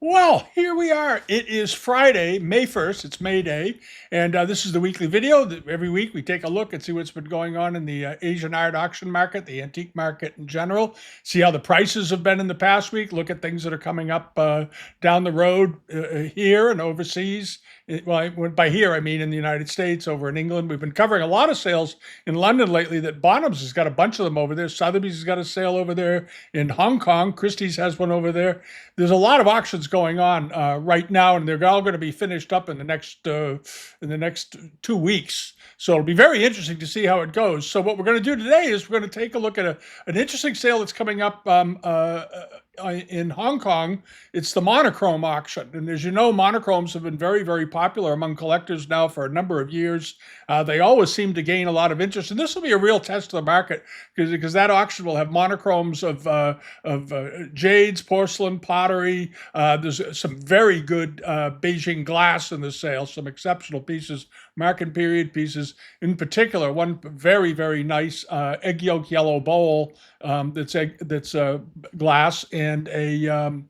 Well, here we are. It is Friday, May 1st. It's May Day. And this is the weekly video. Every week we take a look and see what's been going on in the Asian art auction market, the antique market in general, see how the prices have been in the past week, look at things that are coming up down the road here and overseas. Well, by here, I mean in the United States, over in England. We've been covering a lot of sales in London lately. That Bonhams has got a bunch of them over there. Sotheby's has got a sale over there in Hong Kong. Christie's has one over there. There's a lot of auctions going on right now, and they're all going to be finished up in the next 2 weeks. So it'll be very interesting to see how it goes. So what we're going to do today is we're going to take a look at an interesting sale that's coming up in Hong Kong. It's the monochrome auction. And as you know, monochromes have been very, very popular among collectors now for a number of years. They always seem to gain a lot of interest. And this will be a real test of the market because that auction will have monochromes of jades, porcelain, pottery. There's some very good Beijing glass in the sale, some exceptional pieces, Marken period pieces. In particular, one very, very nice egg yolk yellow bowl that's glass, and a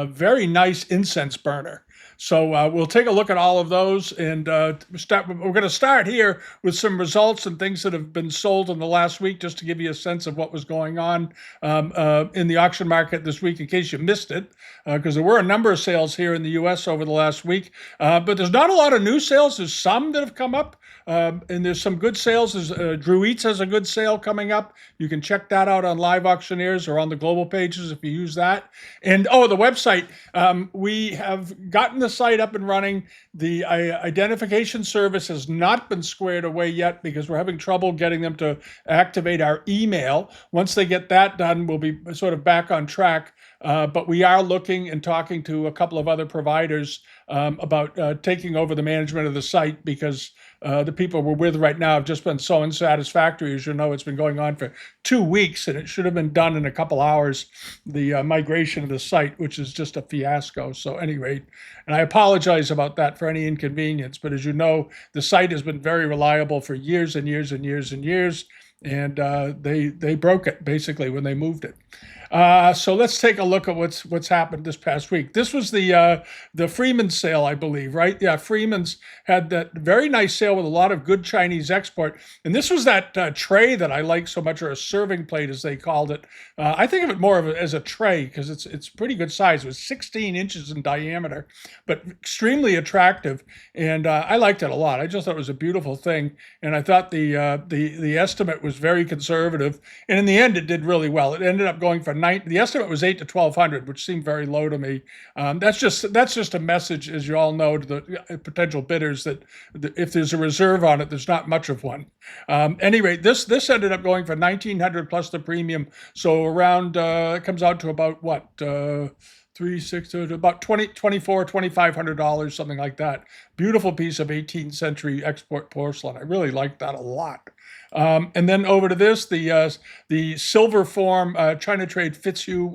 very nice incense burner. So we'll take a look at all of those, and we're going to start here with some results and things that have been sold in the last week, just to give you a sense of what was going on in the auction market this week, in case you missed it, because there were a number of sales here in the U.S. over the last week. But there's not a lot of new sales. There's some that have come up, and there's some good sales. Drew Eats has a good sale coming up. You can check that out on Live Auctioneers or on the global pages if you use that. And the website, we have gotten the site up and running. The identification service has not been squared away yet because we're having trouble getting them to activate our email. Once they get that done, we'll be sort of back on track. But we are looking and talking to a couple of other providers about taking over the management of the site, because the people we're with right now have just been so unsatisfactory. As you know, it's been going on for 2 weeks, and it should have been done in a couple hours, the migration of the site, which is just a fiasco. So at any rate, and I apologize about that for any inconvenience, but as you know, the site has been very reliable for years and years and years and years, and they broke it basically when they moved it. So let's take a look at what's happened this past week. This was the Freeman sale, I believe, right? Yeah, Freeman's had that very nice sale with a lot of good Chinese export. And this was that tray that I like so much, or a serving plate as they called it. I think of it more as a tray because it's pretty good size. It was 16 inches in diameter, but extremely attractive. And I liked it a lot. I just thought it was a beautiful thing. And I thought the estimate was very conservative. And in the end, it did really well. It ended up going for the estimate was $800 to $1,200, which seemed very low to me. That's just a message, as you all know, to the potential bidders that if there's a reserve on it, there's not much of one. Anyway, this ended up going for $1,900 plus the premium, so around it comes out to about what? 360 to about $2,400, $2,500, something like that. Beautiful piece of 18th century export porcelain. I really like that a lot. And then over to this, the silver form China Trade Fitzhugh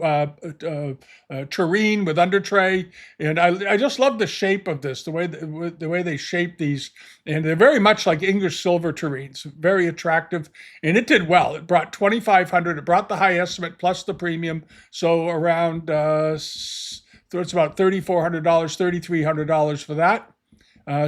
tureen with under tray, and I just love the shape of this, the way they shape these, and they're very much like English silver tureens, very attractive, and it did well. It brought $2,500. It brought the high estimate plus the premium, so around it's about $3,400, $3,300 for that.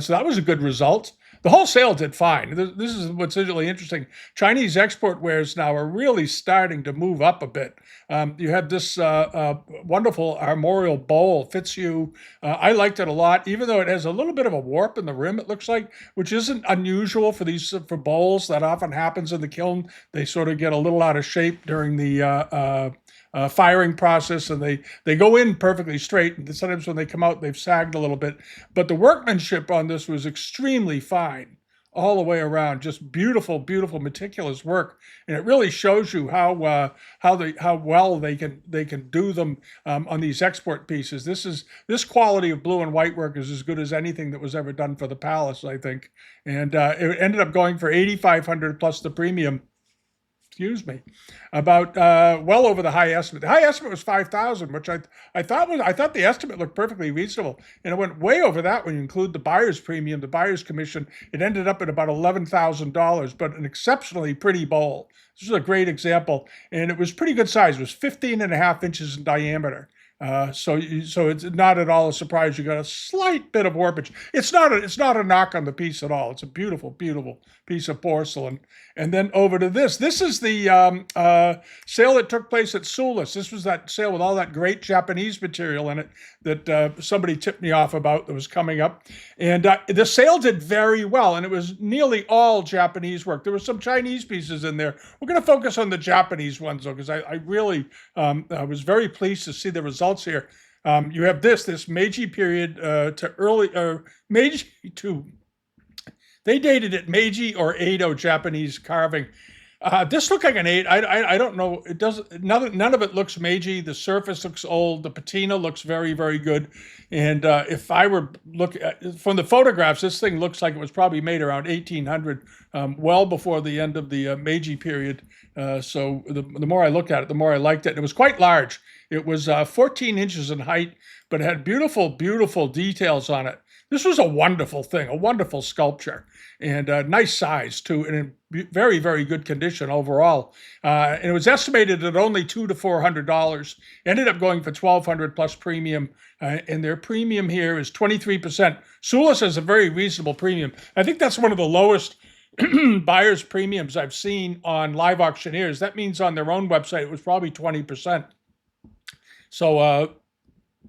So that was a good result. The whole sale did fine. This is what's really interesting. Chinese export wares now are really starting to move up a bit. You have this wonderful armorial bowl, Fitzhugh. I liked it a lot, even though it has a little bit of a warp in the rim, it looks like, which isn't unusual for bowls. That often happens in the kiln. They sort of get a little out of shape during the firing process, and they go in perfectly straight, and sometimes when they come out they've sagged a little bit, but the workmanship on this was extremely fine all the way around. Just beautiful, beautiful, meticulous work, and it really shows you how well they can do them on these export pieces. This quality of blue and white work is as good as anything that was ever done for the palace, I think, and it ended up going for $8,500 plus the premium. Excuse me, about well over the high estimate. The high estimate was $5,000, which I thought the estimate looked perfectly reasonable, and it went way over that when you include the buyer's premium, the buyer's commission. It ended up at about $11,000, but an exceptionally pretty bowl. This is a great example, and it was pretty good size. It was 15 and a half inches in diameter. So it's not at all a surprise. You got a slight bit of warpage. It's not a knock on the piece at all. It's a beautiful, beautiful piece of porcelain. And then over to this. This is the sale that took place at Sulis. This was that sale with all that great Japanese material in it that somebody tipped me off about that was coming up. And the sale did very well, and it was nearly all Japanese work. There were some Chinese pieces in there. We're going to focus on the Japanese ones, though, because I really I was very pleased to see the results here. You have this Meiji period to early Meiji to. They dated it Meiji or Edo Japanese carving. This looked like an 8. I don't know. It doesn't. None of it looks Meiji. The surface looks old. The patina looks very, very good. And if I were looking from the photographs, this thing looks like it was probably made around 1800, well before the end of the Meiji period. So the more I looked at it, the more I liked it. And it was quite large. It was 14 inches in height, but it had beautiful, beautiful details on it. This was a wonderful thing, a wonderful sculpture, and a nice size too, and in very, very good condition overall. And it was estimated at only $200 to $400. Ended up going for $1,200 plus premium, and their premium here is 23%. Sulis has a very reasonable premium. I think that's one of the lowest buyer's premiums I've seen on live auctioneers. That means on their own website it was probably 20%. So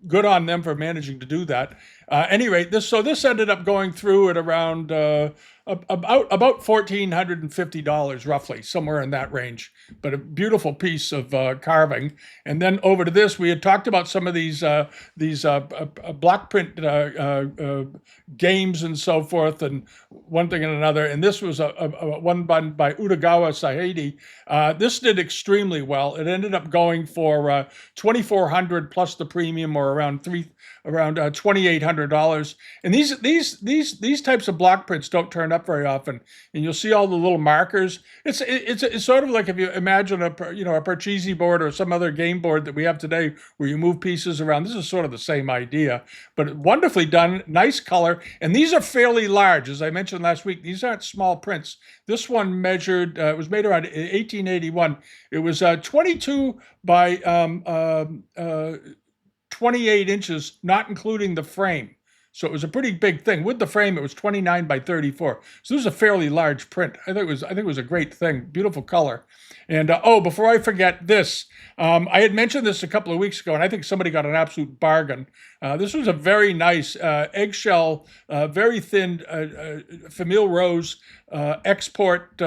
good on them for managing to do that. Any rate, this ended up going through at around about $1,450 roughly, somewhere in that range. But a beautiful piece of carving. And then over to this, we had talked about some of these block print games and so forth, and one thing and another. And this was a one by Utagawa Saidi. This did extremely well. It ended up going for $2,400 plus the premium, or around $2,800. And these types of block prints don't turn up very often, and you'll see all the little markers. It's sort of like if you imagine a Parcheesi board or some other game board that we have today, where you move pieces around. This is sort of the same idea, but wonderfully done, nice color, and these are fairly large. As I mentioned last week, these aren't small prints. This one measured, it was made around 1881. It was 22 by 28 inches, not including the frame. So it was a pretty big thing. With the frame, it was 29 by 34. So this is a fairly large print. I think it was a great thing. Beautiful color. And before I forget this, I had mentioned this a couple of weeks ago, and I think somebody got an absolute bargain. This was a very nice eggshell, very thin Famille Rose export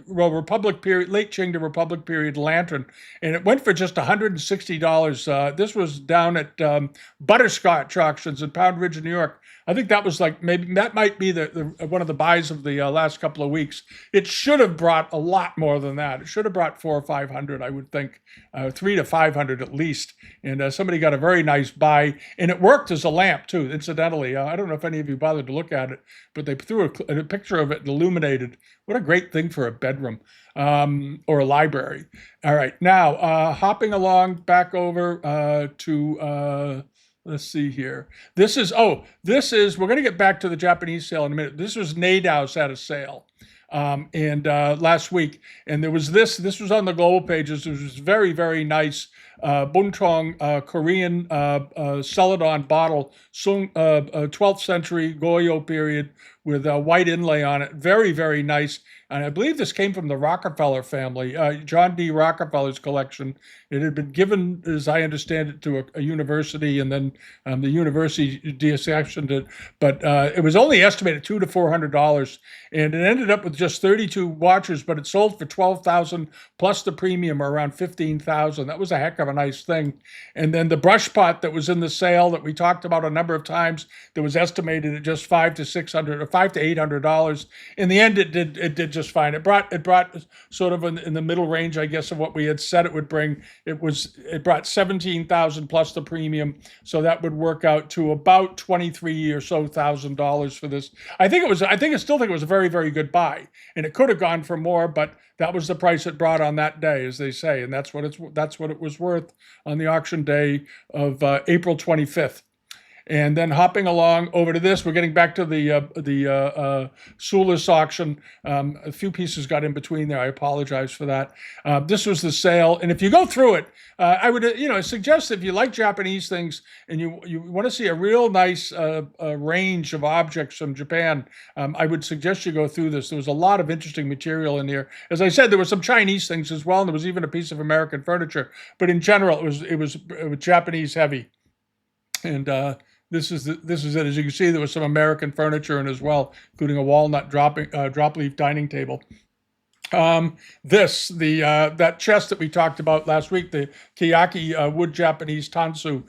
Republic period, late Qing to Republic period lantern, and it went for just $160. This was down at Butterscotch auctions in Pound Ridge, New York. I think that was maybe that might be the one of the buys of the last couple of weeks. It should have brought a lot more than that. It should have brought $400 or $500, I would think, $300 to $500 at least. And somebody got a very nice buy, and it worked as a lamp too. Incidentally, I don't know if any of you bothered to look at it, but they threw a picture of it and illuminated. What a great thing for a bedroom or a library. All right, now hopping along back over to. Let's see here. This is, we're going to get back to the Japanese sale in a minute. This was Nadeau's had a sale and last week. And there was this was on the global pages. It was very, very nice Buntong Korean Celadon bottle, 12th century Goryeo period with a white inlay on it. Very, very nice. And I believe this came from the Rockefeller family, John D. Rockefeller's collection. It had been given, as I understand it, to a university, and then the university deaccessioned it. But it was only estimated $200 to $400, and it ended up with just 32 watchers, but it sold for $12,000 plus the premium, or around $15,000. That was a heck of a nice thing. And then the brush pot that was in the sale that we talked about a number of times, that was estimated at just $500 to $600 or $500 to $800. In the end, it did just fine. It brought sort of in the middle range, I guess, of what we had said it would bring. It brought $17,000 plus the premium, so that would work out to about $23,000 or so for this. I still think it was a very, very good buy, and it could have gone for more, but that was the price it brought on that day, as they say, and that's what it was worth on the auction day of April 25th. And then hopping along over to this, we're getting back to the Sulis auction. A few pieces got in between there. I apologize for that. This was the sale, and if you go through it, I would suggest if you like Japanese things and you want to see a real nice range of objects from Japan, I would suggest you go through this. There was a lot of interesting material in here. As I said, there were some Chinese things as well, and there was even a piece of American furniture. But in general, it was Japanese heavy, and this is it. As you can see, there was some American furniture in as well, including a walnut drop leaf dining table. That chest that we talked about last week, the Kiyaki wood Japanese tansu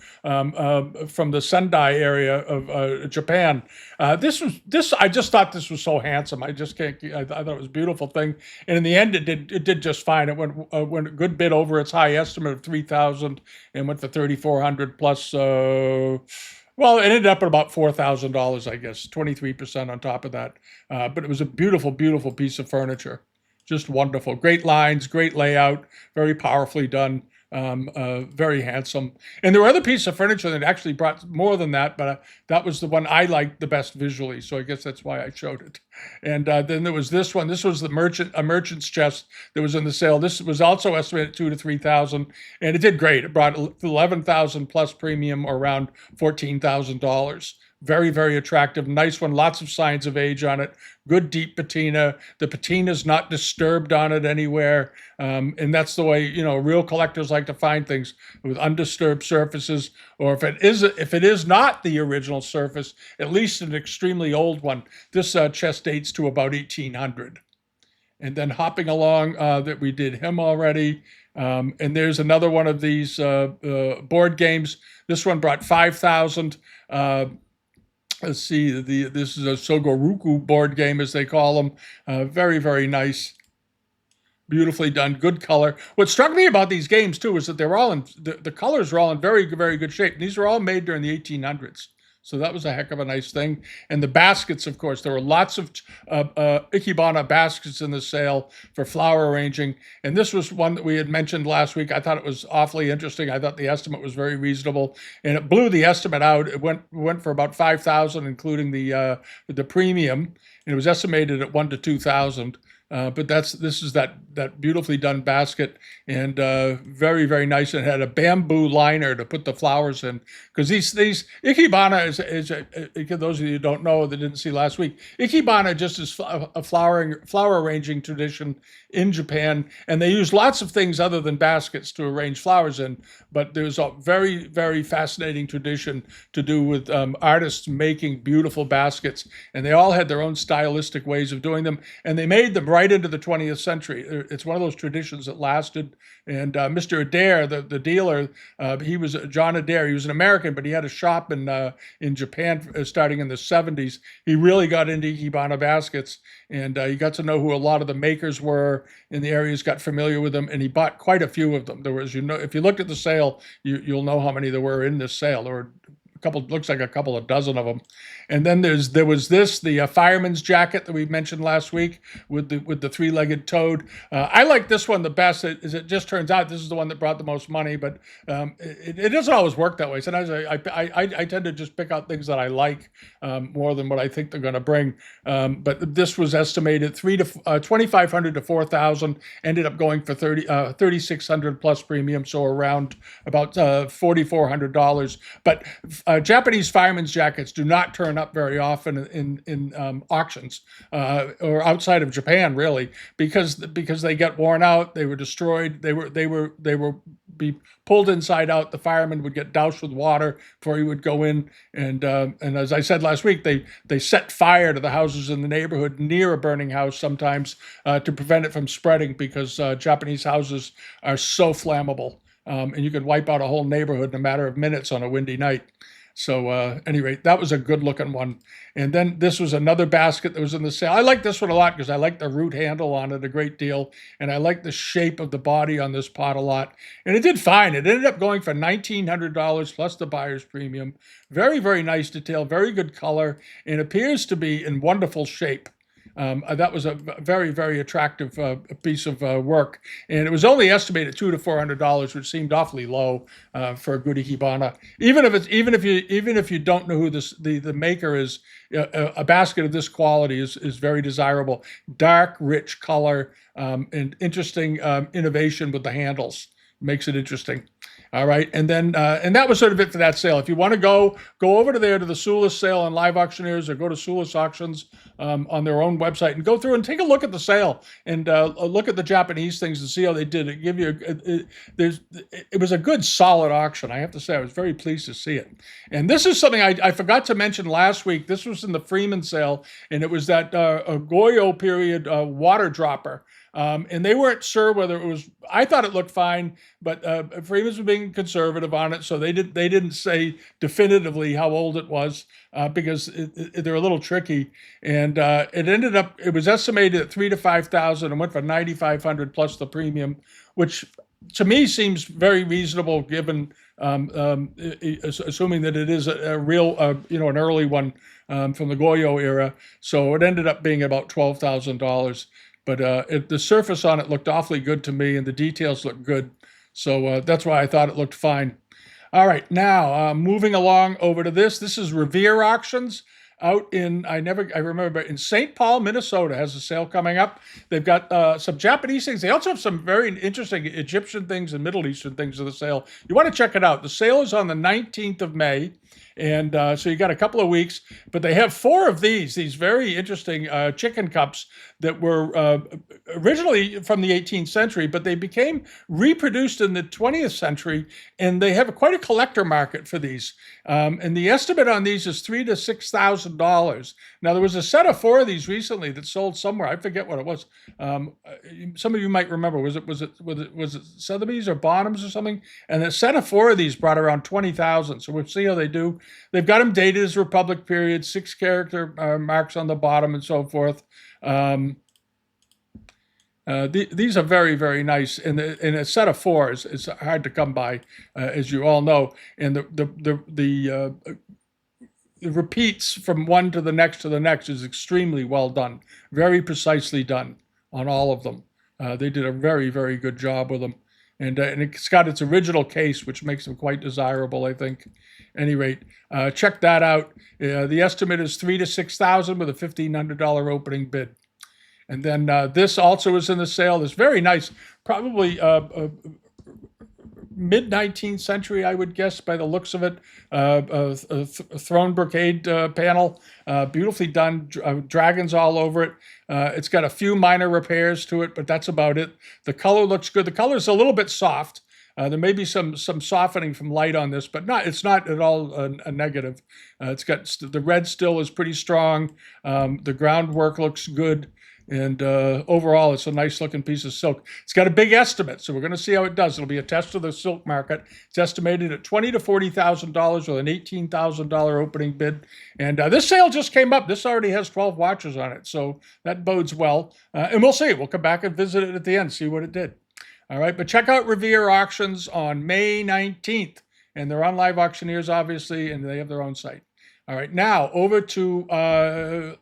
from the Sendai area of Japan. I just thought this was so handsome. I just can't. I thought it was a beautiful thing, and in the end, it did just fine. It went a good bit over its high estimate of 3,000 and went for 3,400 plus. Well, it ended up at about $4,000, I guess, 23% on top of that. But it was a beautiful, beautiful piece of furniture. Just wonderful. Great lines, great layout, very powerfully done, very handsome. And there were other pieces of furniture that actually brought more than that, but that was the one I liked the best visually, so I guess that's why I showed it. And then there was this one. This was a merchant's chest that was in the sale. This was also estimated at 2,000 to 3,000, and it did great. It brought 11,000 plus premium, or around $14,000. Very, very attractive. Nice one. Lots of signs of age on it. Good deep patina. The patina's not disturbed on it anywhere. And that's the way, real collectors like to find things, with undisturbed surfaces. Or if it is not the original surface, at least an extremely old one. This chest dates to about 1800. And then hopping along, that we did him already. And there's another one of these board games. This one brought 5,000. Let's see, this is a Sogoruku board game, as they call them. Very, very nice. Beautifully done, good color. What struck me about these games, too, is that they're all the colors are all in very, very good shape. These were all made during the 1800s. So that was a heck of a nice thing. And the baskets, of course, there were lots of Ikebana baskets in the sale for flower arranging. And this was one that we had mentioned last week. I thought it was awfully interesting. I thought the estimate was very reasonable. And it blew the estimate out. It went for about 5,000, including the premium. And it was estimated at 1,000 to 2,000. But this is that beautifully done basket, and very, very nice. It had a bamboo liner to put the flowers in, because these Ikebana is those of you who don't know, that didn't see last week, Ikebana just is a flower arranging tradition in Japan, and they use lots of things other than baskets to arrange flowers in. But there's a very, very fascinating tradition to do with artists making beautiful baskets, and they all had their own stylistic ways of doing them, and they made them right into the 20th century. It's one of those traditions that lasted. And Mr. Adair, the dealer, he was John Adair. He was an American, but he had a shop in Japan starting in the 70s. He really got into Ikebana baskets, and he got to know who a lot of the makers were in the areas, got familiar with them, and he bought quite a few of them. There was, if you looked at the sale, you'll know how many there were in this sale. There were looks like a couple of dozen of them. And then there was the fireman's jacket that we mentioned last week with the three-legged toad. I like this one the best. It just turns out this is the one that brought the most money, but it doesn't always work that way. Sometimes I tend to just pick out things that I like more than what I think they're going to bring. But this was estimated 2,500 to 4,000. Ended up going for 3,600 plus premium, so around about $4,400. But Japanese fireman's jackets do not turn up very often in auctions or outside of Japan, really, because they get worn out, they were destroyed, they were be pulled inside out. The fireman would get doused with water before he would go in, and as I said last week, they set fire to the houses in the neighborhood near a burning house sometimes to prevent it from spreading, because Japanese houses are so flammable, and you could wipe out a whole neighborhood in a matter of minutes on a windy night. So anyway, that was a good looking one. And then this was another basket that was in the sale. I like this one a lot because I like the root handle on it a great deal. And I like the shape of the body on this pot a lot. And it did fine. It ended up going for $1,900 plus the buyer's premium. Very, very nice detail, very good color, and appears to be in wonderful shape. That was a very, very attractive piece of work, and it was only estimated $200 to $400, which seemed awfully low for a good ikebana. Even if you don't know who the maker is, a basket of this quality is very desirable. Dark, rich color, and interesting innovation with the handles makes it interesting. All right, and then and that was sort of it for that sale. If you want to go over there to the Sulis sale on Live Auctioneers, or go to Sulis Auctions on their own website and go through and take a look at the sale and look at the Japanese things and see how they did it. Give you it was a good solid auction. I have to say I was very pleased to see it. And this is something I forgot to mention last week. This was in the Freeman sale, and it was that Goyo period water dropper. And they weren't sure whether it was. I thought it looked fine, but Freeman's were being conservative on it, so they didn't say definitively how old it was because they're a little tricky. And it ended up. It was estimated at $3,000 to $5,000 and went for $9,500 plus the premium, which to me seems very reasonable given assuming that it is a real an early one from the Goyo era. So it ended up being about $12,000. But the surface on it looked awfully good to me, and the details looked good. So that's why I thought it looked fine. All right, now moving along over to this. This is Revere Auctions out in, I remember, in St. Paul, Minnesota, has a sale coming up. They've got some Japanese things. They also have some very interesting Egyptian things and Middle Eastern things in the sale. You want to check it out. The sale is on the 19th of May. And so you got a couple of weeks, but they have 4 of these very interesting chicken cups that were originally from the 18th century, but they became reproduced in the 20th century, and they have quite a collector market for these. And the estimate on these is $3,000 to $6,000. Now, there was a set of 4 of these recently that sold somewhere. I forget what it was. Some of you might remember. Was it Sotheby's or Bonhams or something? And a set of 4 of these brought around $20,000. So we'll see how they do. They've got them dated as Republic period, 6 character marks on the bottom and so forth. These are very, very nice. And a set of 4 is hard to come by, as you all know. And the repeats from one to the next is extremely well done. Very precisely done on all of them. They did a very, very good job with them. And it's got its original case, which makes them quite desirable, I think. At any rate, check that out. The estimate is $3,000 to $6,000 with a $1,500 opening bid. And then this also is in the sale. This very nice, probably mid-19th century, I would guess, by the looks of it. Throne brocade panel, beautifully done, dragons all over it. It's got a few minor repairs to it, but that's about it. The color looks good. The color is a little bit soft. There may be some softening from light on this, but it's not at all a negative. It's got the red still is pretty strong. The groundwork looks good. And overall, it's a nice looking piece of silk. It's got a big estimate, so we're going to see how it does. It'll be a test of the silk market. It's estimated at $20,000 to $40,000 with an $18,000 opening bid. And this sale just came up. This already has 12 watchers on it, so that bodes well. And we'll see. We'll come back and visit it at the end, see what it did. All right, but check out Revere Auctions on May 19th. And they're on Live Auctioneers, obviously, and they have their own site. All right, now over to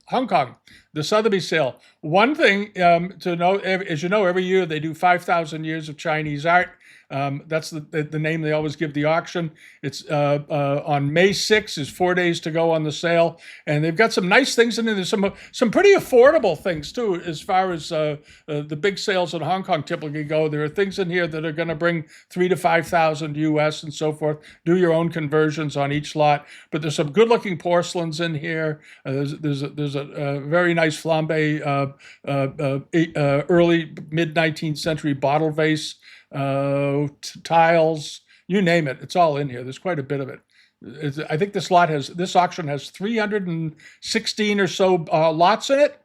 Hong Kong, the Sotheby sale. One thing to know, as you know, every year they do 5,000 years of Chinese art. That's the name they always give the auction. It's on May 6th, is 4 days to go on the sale. And they've got some nice things in there. There's some pretty affordable things, too, as far as the big sales in Hong Kong typically go. There are things in here that are going to bring $3,000 to $5,000 US and so forth. Do your own conversions on each lot. But there's some good-looking porcelains in here. There's a very nice flambe early, mid-19th century bottle vase. Tiles, you name it, it's all in here. There's quite a bit of it. I think this auction has 316 or so lots in it,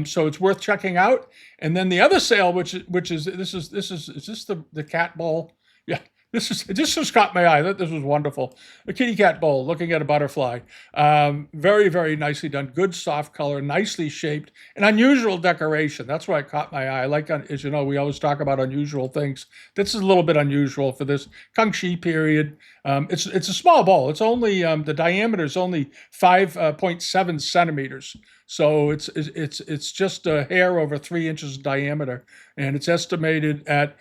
so it's worth checking out. And then the other sale, which is this is the cat bowl? Yeah. This just caught my eye. This was wonderful. A kitty cat bowl looking at a butterfly. Very, very nicely done. Good soft color, nicely shaped, and unusual decoration. That's why it caught my eye. I like, as you know, we always talk about unusual things. This is a little bit unusual for this Kangxi period. It's a small bowl. It's only the diameter is only 5.7 centimeters. So it's just a hair over 3 inches in diameter, and it's estimated at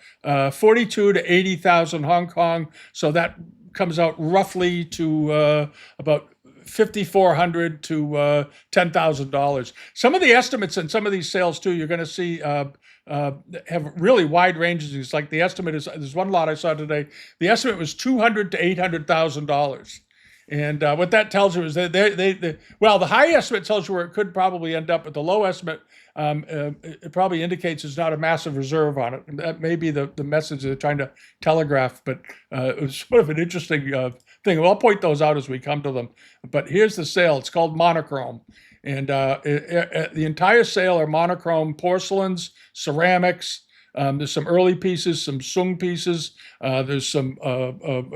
42 to 80,000 Hong Kong. So that comes out roughly to about $5,400 to $10,000. Some of the estimates and some of these sales too, you're going to see have really wide ranges. It's like the estimate is, there's one lot I saw today. The estimate was $200,000 to $800,000. And what that tells you is that well, the high estimate tells you where it could probably end up, but the low estimate, it probably indicates there's not a massive reserve on it. And that may be the message they're trying to telegraph, but it was sort of an interesting thing. Well, I'll point those out as we come to them. But here's the sale. It's called Monochrome. And the entire sale are monochrome porcelains, ceramics. There's some early pieces, some Sung pieces. There's some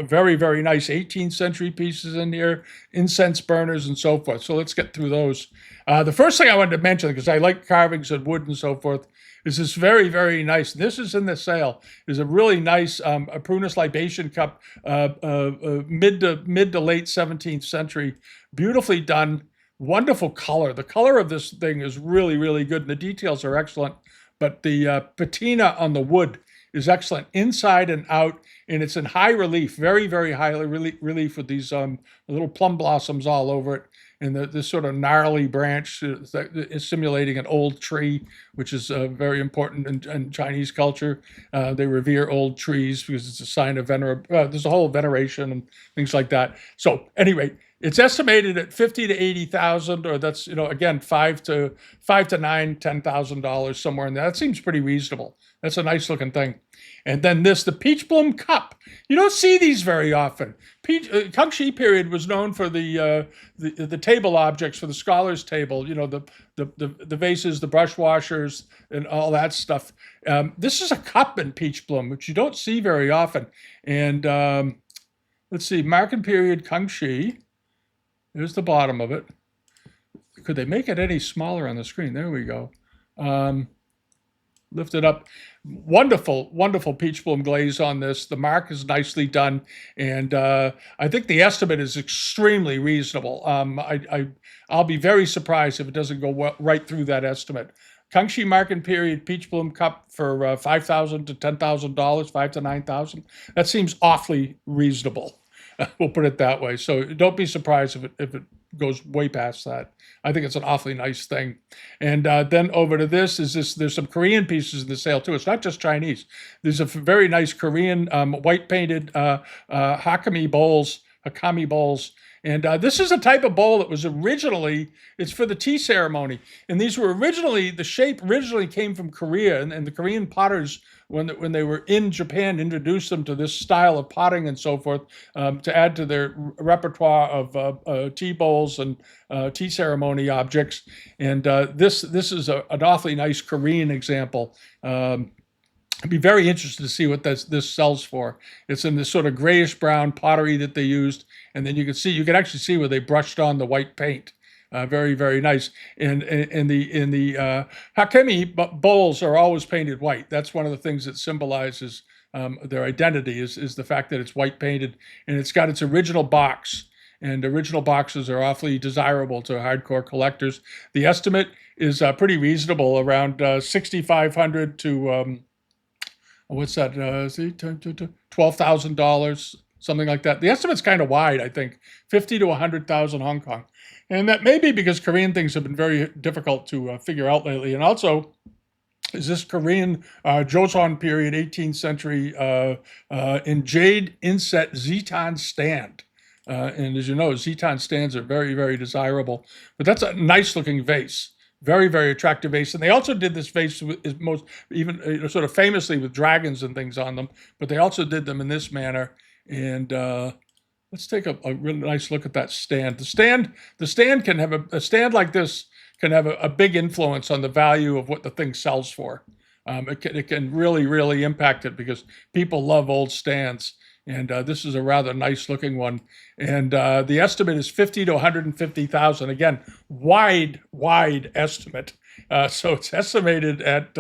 very, very nice 18th century pieces in here, incense burners and so forth. So let's get through those. The first thing I wanted to mention, because I like carvings and wood and so forth, is this very, very nice, this is in the sale, is a really nice a prunus libation cup, mid to late 17th century, beautifully done, wonderful color. The color of this thing is really, really good, and the details are excellent. But the patina on the wood is excellent inside and out, and it's in high relief, very, very high relief with these little plum blossoms all over it, and this sort of gnarly branch is simulating an old tree, which is very important in Chinese culture. They revere old trees because it's a sign of there's a whole veneration and things like that. So anyway, it's estimated at 50 to 80,000, or that's, again, $5 to $9, $10,000 somewhere in there. That seems pretty reasonable. That's a nice looking thing. And then the peach bloom cup. You don't see these very often. Kangxi period was known for the table objects, for the scholars' table. The vases, the brush washers, and all that stuff. This is a cup in peach bloom, which you don't see very often. And let's see, Marken period Kangxi. There's the bottom of it. Could they make it any smaller on the screen? There we go. Lift it up. Wonderful, wonderful peach bloom glaze on this. The mark is nicely done, and I think the estimate is extremely reasonable. I'll be very surprised if it doesn't go right through that estimate. Kangxi Marken period peach bloom cup for $5,000 to $10,000, $5,000 to $9,000. That seems awfully reasonable. We'll put it that way. So don't be surprised if it goes way past that. I think it's an awfully nice thing. And then over to there's some Korean pieces in the sale too. It's not just Chinese. There's a very nice Korean white painted hakami bowls. And this is a type of bowl that was it's for the tea ceremony. And these were the shape originally came from Korea, and the Korean potters, when they were in Japan, introduced them to this style of potting and so forth to add to their repertoire of tea bowls and tea ceremony objects. And this is an awfully nice Korean example. I'd be very interested to see what this sells for. It's in this sort of grayish brown pottery that they used, and then you can actually see where they brushed on the white paint. Very, very nice. And the hakemi bowls are always painted white. That's one of the things that symbolizes their identity is the fact that it's white painted, and it's got its original box. And original boxes are awfully desirable to hardcore collectors. The estimate is pretty reasonable, around $6,500 to what's that? $12,000, something like that. The estimate's kind of wide, I think, 50 to 100,000 Hong Kong. And that may be because Korean things have been very difficult to figure out lately. And also, is this Korean Joseon period, 18th century, in jade inset Zitan stand. And as you know, Zitan stands are very, very desirable. But that's a nice looking vase. Very, very attractive vase. And they also did this vase sort of famously with dragons and things on them, but they also did them in this manner. And let's take a really nice look at that stand. The stand can have a stand like this can have a big influence on the value of what the thing sells for. It can really, really impact it because people love old stands. And this is a rather nice looking one. And the estimate is 50 to 150,000. Again, wide estimate. So it's estimated at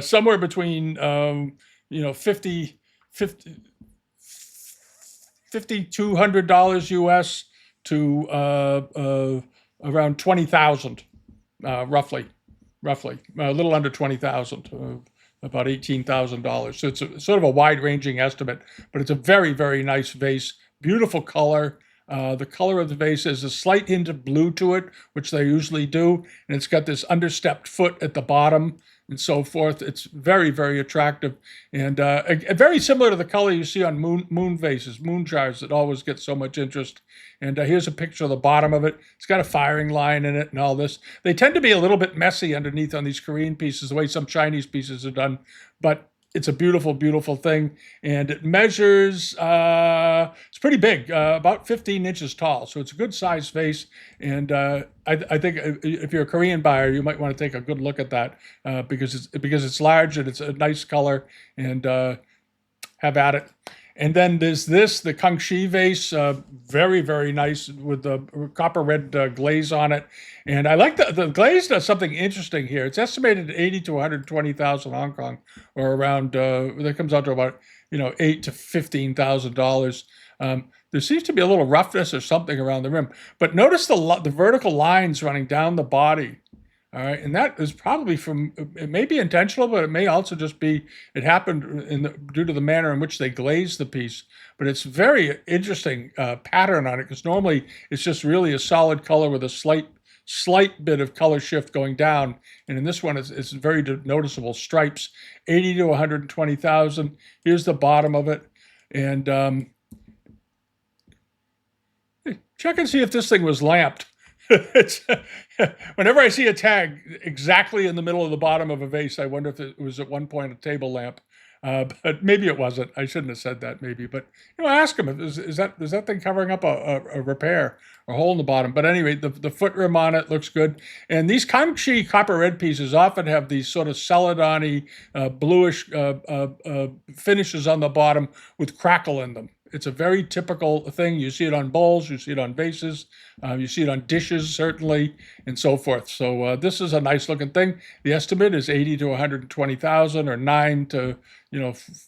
somewhere between $5,200 US to around 20,000. roughly, a little under 20,000, about $18,000. So it's sort of a wide-ranging estimate, but it's a very, very nice vase. Beautiful color. The color of the vase has a slight hint of blue to it, which they usually do, and it's got this understepped foot at the bottom and so forth. It's very, very attractive, and very similar to the color you see on moon vases, moon jars that always get so much interest. And here's a picture of the bottom of it. It's got a firing line in it and all this. They tend to be a little bit messy underneath on these Korean pieces, the way some Chinese pieces are done, but it's a beautiful, beautiful thing, and it measures, it's pretty big, about 15 inches tall, so it's a good size vase, and I think if you're a Korean buyer, you might want to take a good look at that, because it's large and it's a nice color, and have at it. And then there's the Kangxi vase, very, very nice with the copper red glaze on it. And I like the glaze does something interesting here. It's estimated at 80 to 120,000 Hong Kong, or around, that comes out to about, $8 to $15,000. There seems to be a little roughness or something around the rim. But notice the vertical lines running down the body. All right, and that is probably it may be intentional, but it may also just be, it happened due to the manner in which they glazed the piece. But it's very interesting pattern on it, because normally it's just really a solid color with a slight bit of color shift going down. And in this one, it's very noticeable stripes, 80 to 120,000. Here's the bottom of it. And check and see if this thing was lamped. Whenever I see a tag exactly in the middle of the bottom of a vase, I wonder if it was at one point a table lamp. But maybe it wasn't. I shouldn't have said that, maybe. But ask them, is that thing covering up a repair, a hole in the bottom? But anyway, the foot rim on it looks good. And these Kangxi copper red pieces often have these sort of celadon-y, bluish finishes on the bottom with crackle in them. It's a very typical thing. You see it on bowls, you see it on vases, you see it on dishes, certainly, and so forth. So this is a nice looking thing. The estimate is 80 to 120,000, or 9 to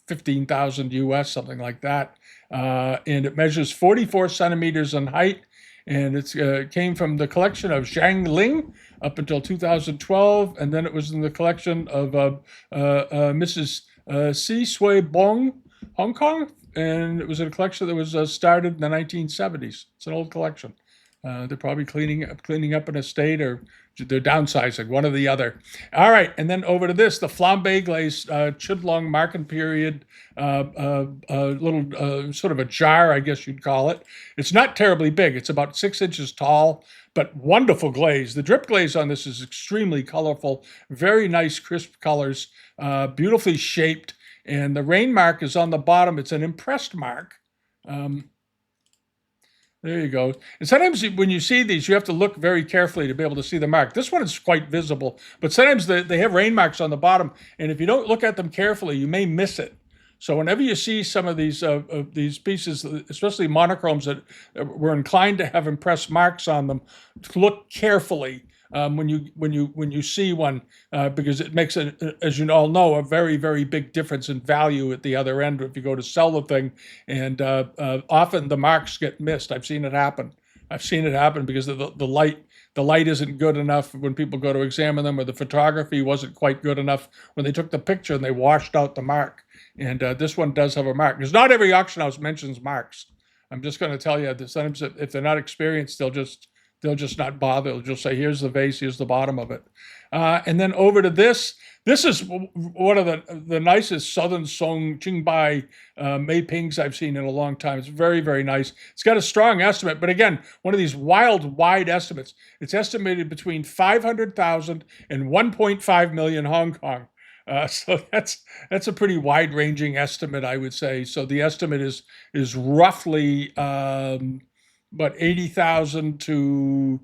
15,000 US, something like that. And it measures 44 centimeters in height. And it came from the collection of Zhang Ling up until 2012, and then it was in the collection of Mrs. Si Sui Bong, Hong Kong. And it was a collection that was started in the 1970s. It's an old collection. They're probably cleaning up an estate, or they're downsizing, one or the other. All right, and then over to this, the flambe glaze Chidlong Marken period, little sort of a jar, I guess you'd call it. It's not terribly big. It's about 6 inches tall, but wonderful glaze. The drip glaze on this is extremely colorful, very nice, crisp colors, beautifully shaped. And the rain mark is on the bottom. It's an impressed mark. There you go. And sometimes when you see these, you have to look very carefully to be able to see the mark. This one is quite visible, but sometimes they have rain marks on the bottom, and if you don't look at them carefully, you may miss it. So whenever you see some of these pieces, especially monochromes that were inclined to have impressed marks on them, look carefully when you see one, because it makes, as you all know, a very, very big difference in value at the other end if you go to sell the thing. And often the marks get missed. I've seen it happen. Because the light isn't good enough when people go to examine them, or the photography wasn't quite good enough when they took the picture and they washed out the mark. And this one does have a mark, because not every auction house mentions marks. I'm just going to tell you that sometimes if they're not experienced, they'll just not bother. They'll just say, here's the vase, here's the bottom of it. And then over to this. This is one of the nicest Southern Song Qingbai Mei Pings I've seen in a long time. It's very, very nice. It's got a strong estimate, but again, one of these wild, wide estimates. It's estimated between 500,000 and 1.5 million Hong Kong. So that's a pretty wide-ranging estimate, I would say. So the estimate is roughly about 80,000 to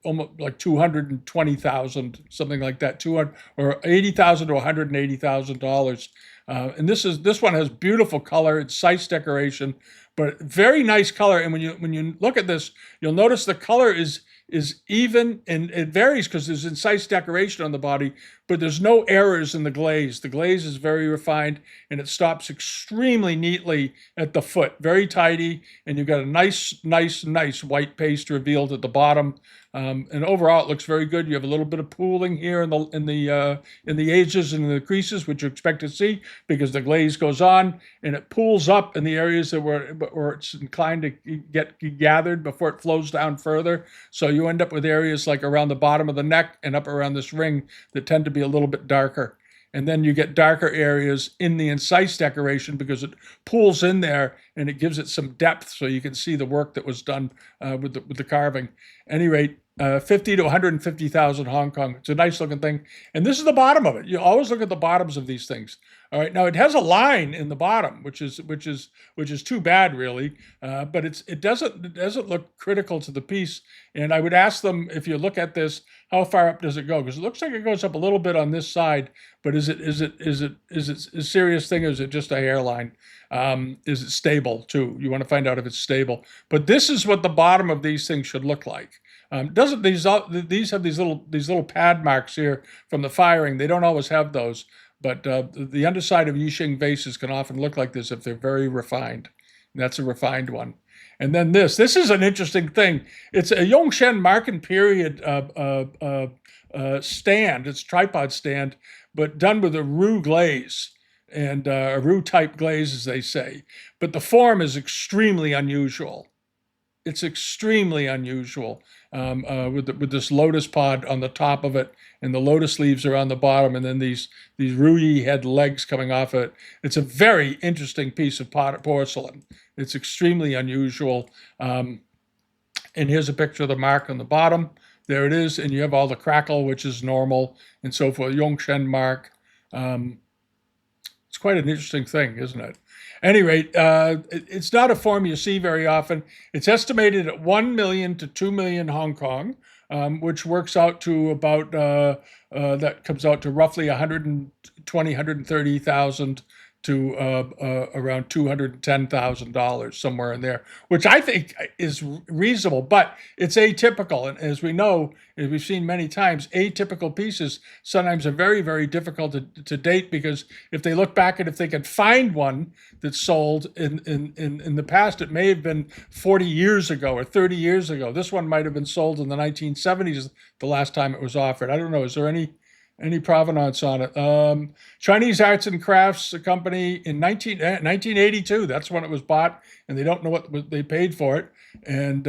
almost like 220,000, something like that, 200 or 80,000 to $180,000. And this one has beautiful color. It's size decoration, but very nice color. And when you look at this, you'll notice the color is even, and it varies because there's incise decoration on the body, but there's no errors in the glaze. The glaze is very refined, and it stops extremely neatly at the foot, very tidy, and you've got a nice white paste revealed at the bottom. And overall, it looks very good. You have a little bit of pooling here in the edges and in the creases, which you expect to see because the glaze goes on and it pools up in the areas that where it's inclined to get gathered before it flows down further. So you end up with areas like around the bottom of the neck and up around this ring that tend to be a little bit darker. And then you get darker areas in the incise decoration because it pools in there and it gives it some depth so you can see the work that was done with the carving. At any rate, 50 to 150,000 Hong Kong. It's a nice looking thing. And this is the bottom of it. You always look at the bottoms of these things. All right. Now it has a line in the bottom, which is too bad, really. But it doesn't look critical to the piece. And I would ask them, if you look at this, how far up does it go? Because it looks like it goes up a little bit on this side. But is it a serious thing, or is it just a hairline? Is it stable too? You want to find out if it's stable. But this is what the bottom of these things should look like. Doesn't these have these little pad marks here from the firing? They don't always have those, but the underside of Yixing vases can often look like this if they're very refined. And that's a refined one. And then this is an interesting thing. It's a Yongzheng Marken period stand. It's a tripod stand, but done with a roux glaze and a roux type glaze, as they say. But the form is extremely unusual. It's extremely unusual with this lotus pod on the top of it, and the lotus leaves are on the bottom, and then these rouille head legs coming off it. It's a very interesting piece of porcelain. It's extremely unusual. And here's a picture of the mark on the bottom. There it is, and you have all the crackle, which is normal, and so forth. Yongzheng mark. It's quite an interesting thing, isn't it? At any rate, it's not a form you see very often. It's estimated at 1 million to 2 million Hong Kong, which works out to about, that comes out to roughly 120, 130,000 to around $210,000, somewhere in there, which I think is reasonable, but it's atypical. And as we know, as we've seen many times, atypical pieces sometimes are very, very difficult to date, because if they look back and if they can find one that's sold in the past, it may have been 40 years ago or 30 years ago. This one might have been sold in the 1970s, the last time it was offered. I don't know. Is there any provenance on it? Chinese Arts and Crafts Company in 1982. That's when it was bought, and they don't know what they paid for it. And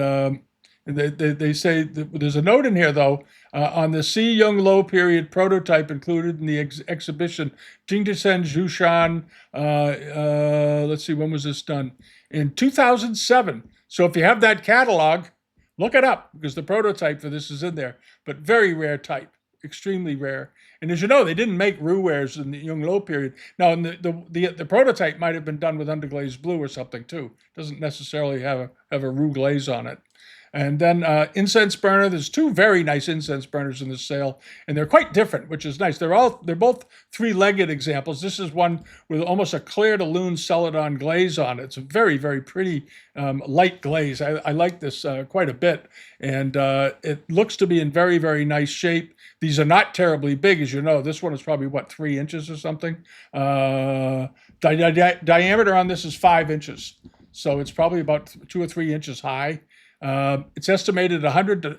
they say there's a note in here, though, on the Si Yung Lo period prototype included in the exhibition, Jingdesen Zhushan. Let's see, when was this done? In 2007. So if you have that catalog, look it up, because the prototype for this is in there. But very rare type. Extremely rare. And as you know, they didn't make roux wares in the Yung Lo period. Now, the prototype might have been done with underglazed blue or something too. Doesn't necessarily have a roux glaze on it. And then incense burner. There's two very nice incense burners in this sale, and they're quite different, which is nice. They're both three-legged examples. This is one with almost a clair de lune celadon glaze on it. It's a very, very pretty light glaze. I like this quite a bit, and it looks to be in very, very nice shape. These are not terribly big, as you know. This one is probably, 3 inches or something? Diameter on this is 5 inches. So it's probably about 2 or 3 inches high. It's estimated 100 to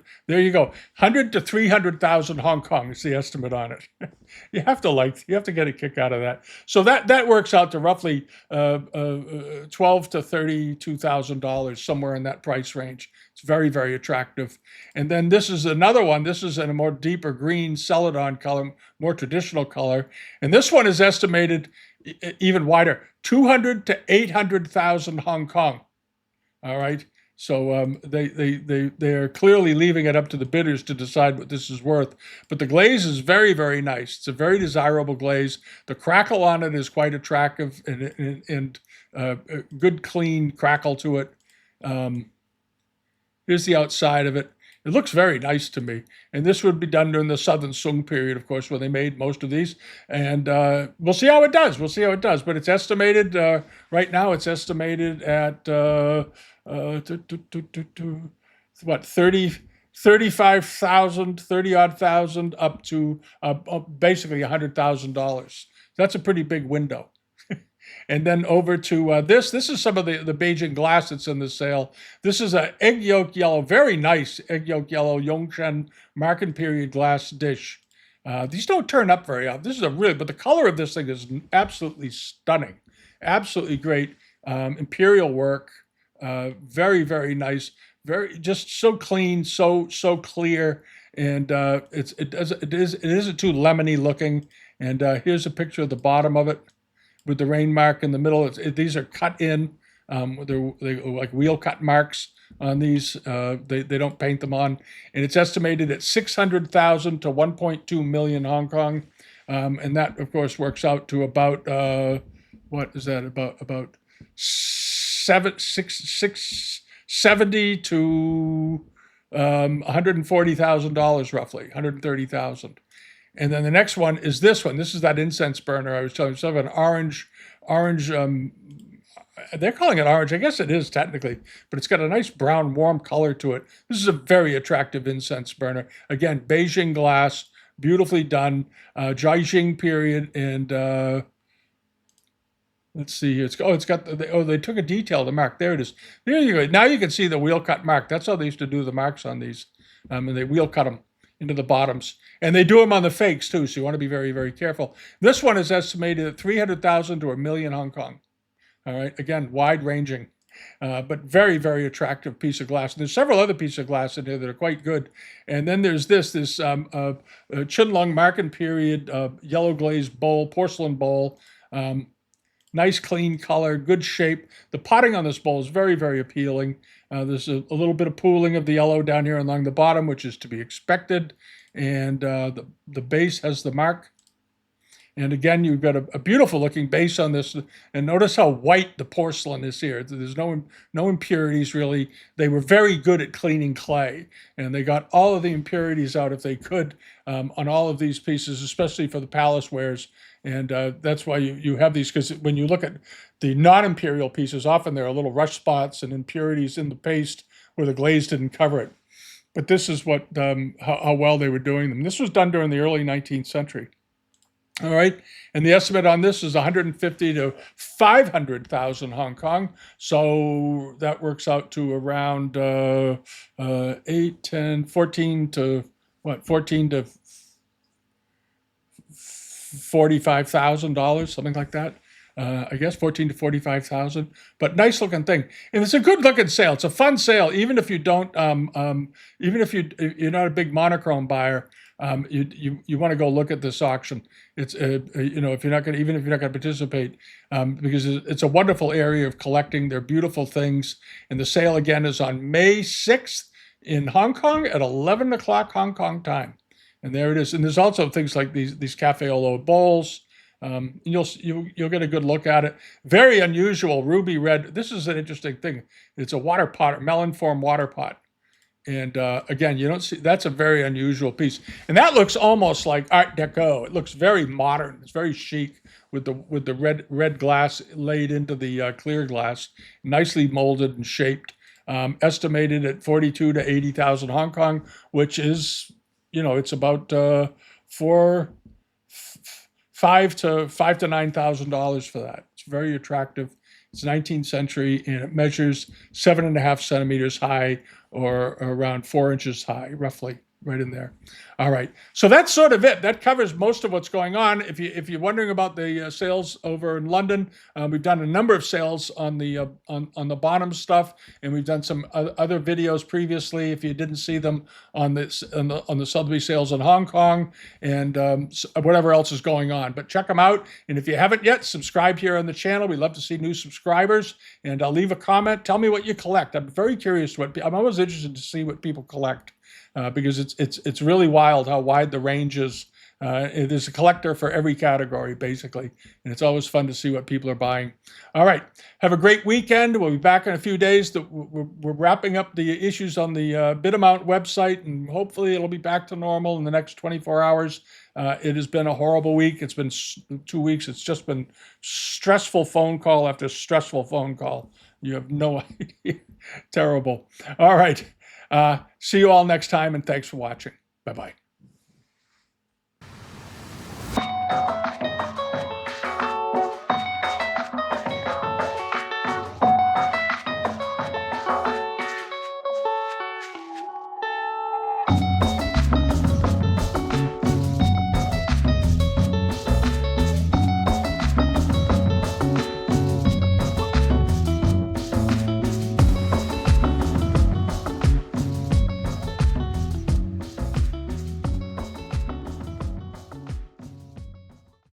300,000 Hong Kong is the estimate on it. You have to get a kick out of that. So that works out to roughly $12,000 to $32,000, somewhere in that price range. It's very, very attractive. And then this is another one. This is in a more deeper green celadon color, more traditional color. And this one is estimated even wider, 200 to 800,000 Hong Kong. All right. So they are clearly leaving it up to the bidders to decide what this is worth. But the glaze is very, very nice. It's a very desirable glaze. The crackle on it is quite attractive, and a good, clean crackle to it. Here's the outside of it. It looks very nice to me. And this would be done during the Southern Sung period, of course, where they made most of these. And we'll see how it does. But it's estimated, right now, it's estimated at, what, 30 35,000, 30 odd thousand, up to basically $100,000. That's a pretty big window. And then over to this. This is some of the Beijing glass that's in the sale. This is an egg yolk yellow, very nice egg yolk yellow Yongzheng market period glass dish. These don't turn up very often. This is a really, but the color of this thing is absolutely stunning. Absolutely great. Imperial work. Very, very nice. Very, just so clean, so clear. And it isn't too lemony looking. And here's a picture of the bottom of it, with the rain mark in the middle. These are cut in. They're like wheel cut marks on these. They don't paint them on. And it's estimated at 600,000 to 1.2 million Hong Kong. And that, of course, works out to about, what is that, about 70 to $140,000 roughly, 130,000. And then the next one is this one. This is that incense burner I was telling you. Sort of an orange. They're calling it orange. I guess it is technically, but it's got a nice brown, warm color to it. This is a very attractive incense burner. Again, Beijing glass, beautifully done. Beijing period, and let's see. It's got they took a detail to mark. There it is. There you go. Now you can see the wheel cut mark. That's how they used to do the marks on these, and they wheel cut them into the bottoms. And they do them on the fakes too, so you want to be very, very careful. This one is estimated at 300,000 to a million Hong Kong. All right, again, wide ranging, but very, very attractive piece of glass. And there's several other pieces of glass in here that are quite good. And then there's this Qinlong market period yellow glazed bowl, porcelain bowl. Nice clean color, good shape. The potting on this bowl is very, very appealing. There's a little bit of pooling of the yellow down here along the bottom, which is to be expected. And the base has the mark. And again, you've got a beautiful looking base on this. And notice how white the porcelain is here. There's no impurities really. They were very good at cleaning clay. And they got all of the impurities out if they could on all of these pieces, especially for the palace wares. And that's why you have these, because when you look at the non-imperial pieces, often there are little rush spots and impurities in the paste where the glaze didn't cover it. But this is what how well they were doing them. This was done during the early 19th century. All right, and the estimate on this is 150 to 500,000 Hong Kong. So that works out to around 8, 10, 14 to what? 14 to $45,000, something like that. I guess 14 to 45,000, but nice looking thing. And it's a good looking sale. It's a fun sale, even if you don't, even if you're not a big monochrome buyer. You want to go look at this auction. It's if you're not going, even if you're not going to participate, because it's a wonderful area of collecting. They're beautiful things, and the sale again is on May 6th in Hong Kong at 11 o'clock Hong Kong time. And there it is. And there's also things like these cafe au lait bowls. You'll get a good look at it. Very unusual ruby red. This is an interesting thing. It's a water pot, a melon form water pot. And again, you don't see, that's a very unusual piece. And that looks almost like Art Deco. It looks very modern. It's very chic with the red glass laid into the clear glass, nicely molded and shaped. Estimated at 42 to 80,000 Hong Kong, which is, it's about $5,000 to $9,000 for that. It's very attractive. It's 19th century, and it measures 7.5 centimeters high, or around 4 inches high, roughly, right in there. All right, so that's sort of it. That covers most of what's going on. If you're wondering about the sales over in London, we've done a number of sales on the bottom stuff, and we've done some other videos previously. If you didn't see them on the Sotheby sales in Hong Kong, and whatever else is going on, but check them out. And if you haven't yet, subscribe here on the channel. We love to see new subscribers. And leave a comment. Tell me what you collect. I'm very curious. I'm always interested to see what people collect. Because it's really wild how wide the range is. It is a collector for every category, basically, and it's always fun to see what people are buying. All right, have a great weekend. We'll be back in a few days. We're wrapping up the issues on the bid amount website, and hopefully it'll be back to normal in the next 24 hours. It has been a horrible week. It's been 2 weeks. It's just been stressful phone call after stressful phone call. You have no idea. Terrible. All right. See you all next time, and thanks for watching. Bye-bye.